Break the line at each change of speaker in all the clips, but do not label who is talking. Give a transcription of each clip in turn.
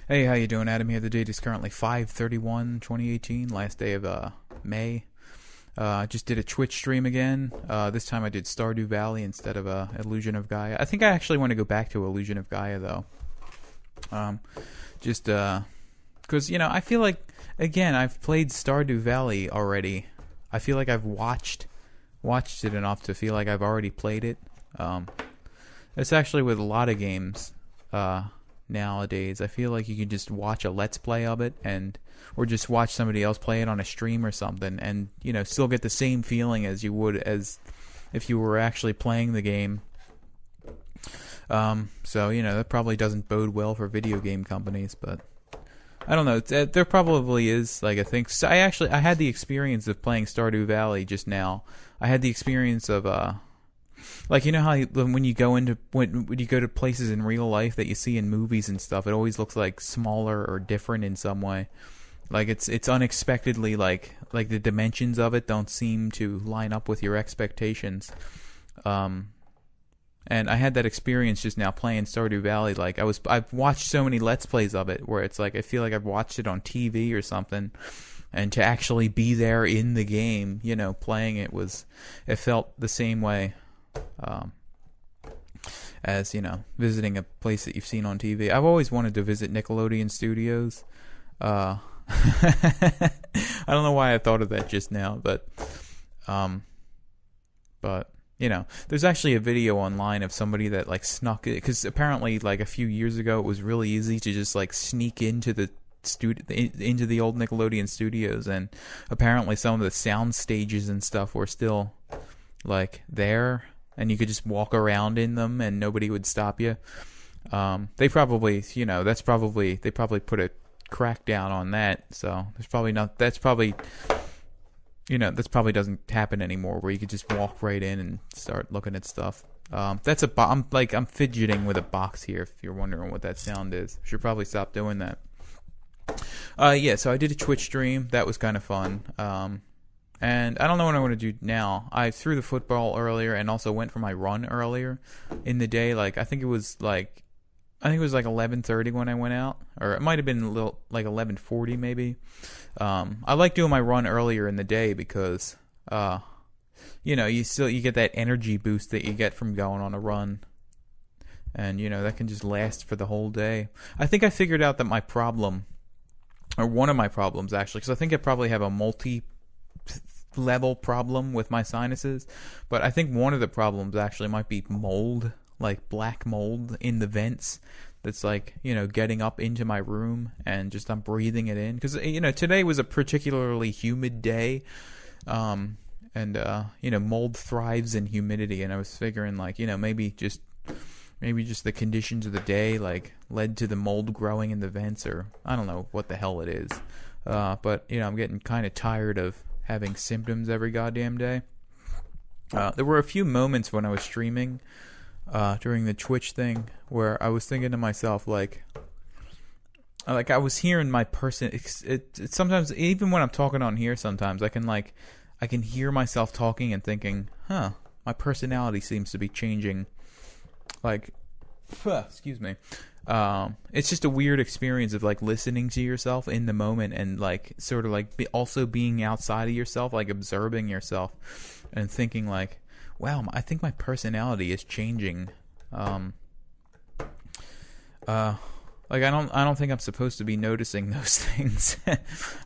Hey, how you doing, Adam? Here. The date is currently 5/31/2018, last day of May. I just did a Twitch stream again. This time I did Stardew Valley instead of Illusion of Gaia. I think I actually want to go back to Illusion of Gaia though. Just because I feel like again I've played Stardew Valley already. I feel like I've watched it enough to feel like I've already played it. It's actually with a lot of games. Nowadays, I feel like you can just watch a let's play of it or just watch somebody else play it on a stream or something and still get the same feeling as you would as if you were actually playing the game. So that probably doesn't bode well for video game companies, but I don't know. There probably is like a thing. So I had the experience of playing Stardew Valley just now. I had the experience of like how when you go to places in real life that you see in movies and stuff, it always looks like smaller or different in some way. Like it's unexpectedly like the dimensions of it don't seem to line up with your expectations. And I had that experience just now playing Stardew Valley. Like I've watched so many Let's Plays of it where it's like I feel like I've watched it on TV or something. And to actually be there in the game, playing it felt the same way. As visiting a place that you've seen on TV. I've always wanted to visit Nickelodeon Studios. I don't know why I thought of that just now, but there's actually a video online of somebody that like snuck it because apparently like a few years ago it was really easy to just like sneak into the into the old Nickelodeon Studios, and apparently some of the sound stages and stuff were still like there. And you could just walk around in them, and nobody would stop you. They probably, they probably put a crackdown on that. So there's probably not. That's probably doesn't happen anymore, where you could just walk right in and start looking at stuff. I'm fidgeting with a box here. If you're wondering what that sound is, should probably stop doing that. So I did a Twitch stream. That was kind of fun. And I don't know what I want to do now. I threw the football earlier and also went for my run earlier in the day. I think it was like 11:30 when I went out, or it might have been a little like 11:40 maybe. I like doing my run earlier in the day because you get that energy boost that you get from going on a run. And that can just last for the whole day. I think I figured out that my problem, or one of my problems actually, because I think I probably have a multi-level problem with my sinuses, but I think one of the problems actually might be mold, like black mold in the vents that's getting up into my room, and just I'm breathing it in because today was a particularly humid day, and mold thrives in humidity, and I was figuring maybe just the conditions of the day led to the mold growing in the vents, or I don't know what the hell it is. But I'm getting kind of tired of having symptoms every goddamn day. There were a few moments when I was streaming during the Twitch thing where I was thinking to myself like I was hearing my person. It sometimes, even when I'm talking on here, sometimes I can hear myself talking and thinking, my personality seems to be changing. Excuse me. It's just a weird experience of listening to yourself in the moment and sort of also being outside of yourself, observing yourself and thinking wow, I think my personality is changing. I don't think I'm supposed to be noticing those things.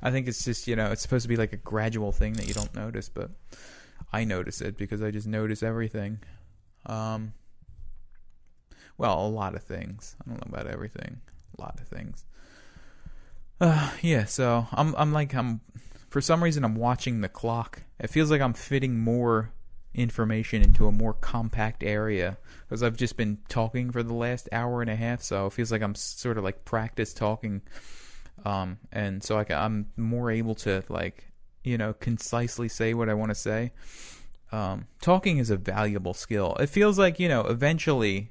I think it's just, it's supposed to be a gradual thing that you don't notice, but I notice it because I just notice everything. Well, a lot of things. I don't know about everything. A lot of things. So I'm for some reason I'm watching the clock. It feels like I'm fitting more information into a more compact area because I've just been talking for the last hour and a half, so it feels like I'm sort of practice talking, and so I'm more able to concisely say what I want to say. Talking is a valuable skill. It feels like eventually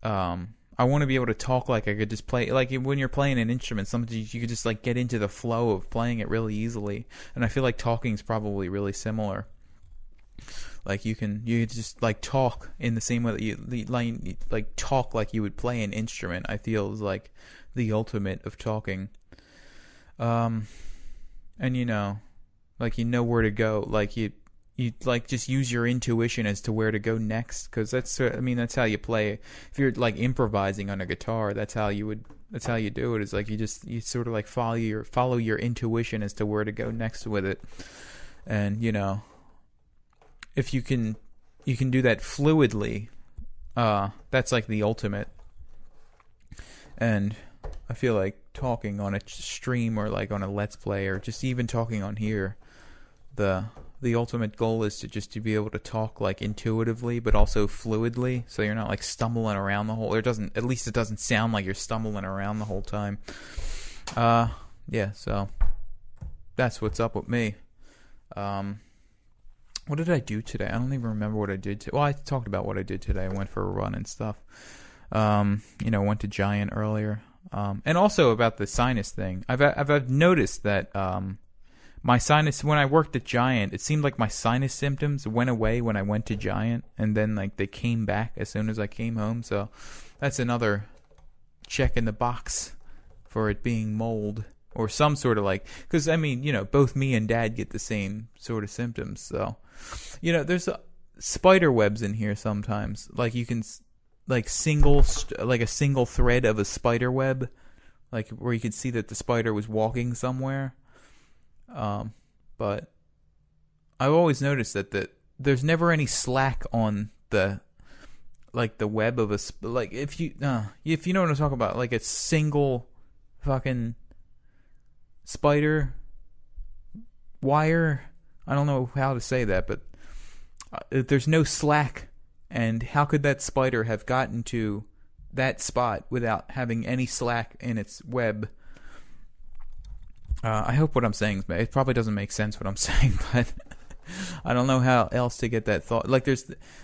I want to be able to talk like I could just play, when you're playing an instrument, sometimes you could just get into the flow of playing it really easily, and I feel like talking is probably really similar. You just talk in the same way that you talk like you would play an instrument. I feel is the ultimate of talking. And like, where to go. Like, you like just use your intuition as to where to go next, because that's how you play. If you're like improvising on a guitar, that's how you do it. Is like you sort of like follow your intuition as to where to go next with it. And if you can do that fluidly, that's like the ultimate. And I feel like talking on a stream or like on a Let's Play or just even talking on here, the ultimate goal is to be able to talk like intuitively but also fluidly, so you're not like stumbling around the whole, or at least it doesn't sound like you're stumbling around the whole time. Yeah, so that's what's up with me. What did I do today? I don't even remember what I did. Well, I talked about what I did today. I went for a run and stuff. Went to Giant earlier. And also about the sinus thing. I've noticed that my sinus, when I worked at Giant, it seemed like my sinus symptoms went away when I went to Giant, and then like they came back as soon as I came home. So that's another check in the box for it being mold or some sort of like, because both me and Dad get the same sort of symptoms. So there's spider webs in here sometimes. Like you can like a single thread of a spider web, like where you could see that the spider was walking somewhere. But I've always noticed that there's never any slack on the web of like if you know what I'm talking about, like a single fucking spider wire. I don't know how to say that, but there's no slack. And how could that spider have gotten to that spot without having any slack in its web? I hope what I'm saying, it probably doesn't make sense what I'm saying, but I don't know how else to get that thought. Like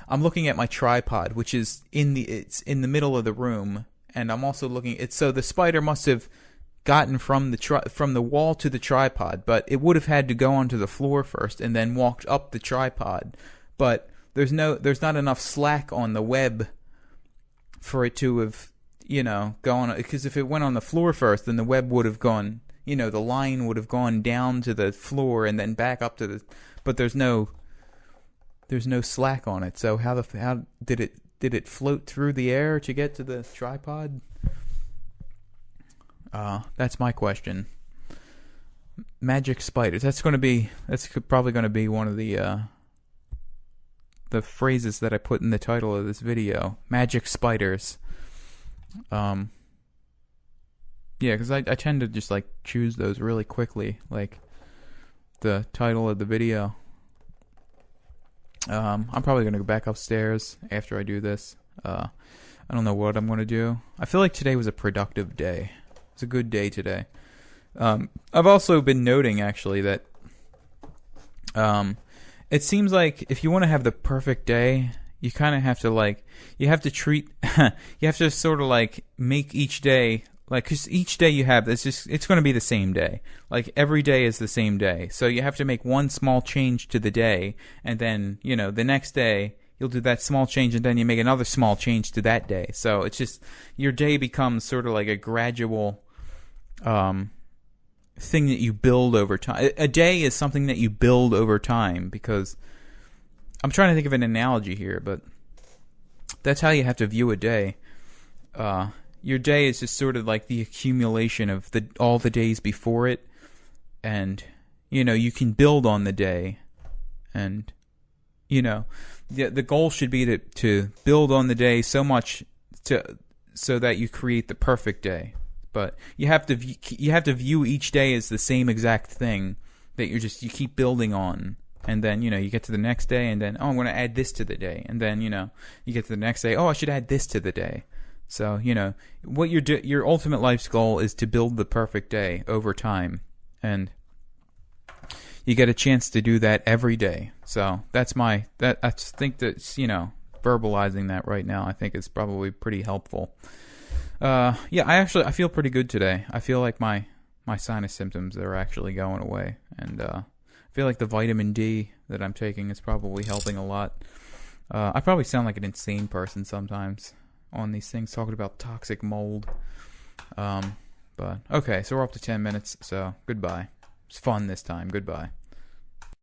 I'm looking at my tripod, which is it's in the middle of the room, and I'm also looking. So the spider must have gotten from the wall to the tripod, but it would have had to go onto the floor first and then walked up the tripod. But there's not enough slack on the web for it to have gone, because if it went on the floor first, then the web would have gone. The line would have gone down to the floor and then back up to the. But there's no slack on it. So how did it float through the air to get to the tripod? That's my question. Magic spiders. That's probably going to be one of the phrases that I put in the title of this video. Magic spiders. Yeah, because I tend to just like choose those really quickly, like the title of the video. I'm probably going to go back upstairs after I do this. I don't know what I'm going to do. I feel like today was a productive day. It's a good day today. I've also been noting, actually, that it seems like if you want to have the perfect day, you kind of have to you have to sort of like make each day. Like, because each day you have, it's going to be the same day. Like, every day is the same day. So you have to make one small change to the day, and then, the next day, you'll do that small change, and then you make another small change to that day. So it's just, your day becomes sort of like a gradual thing that you build over time. A day is something that you build over time, because I'm trying to think of an analogy here, but that's how you have to view a day. Your day is just sort of like the accumulation of all the days before it, and you can build on the day, and the goal should be to build on the day so much so that you create the perfect day. But you have to view each day as the same exact thing that you keep building on. And then, you get to the next day, and then, I'm going to add this to the day. And then, you get to the next day, I should add this to the day. So, what your ultimate life's goal is to build the perfect day over time. And you get a chance to do that every day. So, I think that's, verbalizing that right now, I think is probably pretty helpful. I feel pretty good today. I feel like my sinus symptoms are actually going away. And, I feel like the vitamin D that I'm taking is probably helping a lot. I probably sound like an insane person sometimes on these things, talking about toxic mold. But okay, so we're up to 10 minutes. So goodbye. It's fun this time. Goodbye.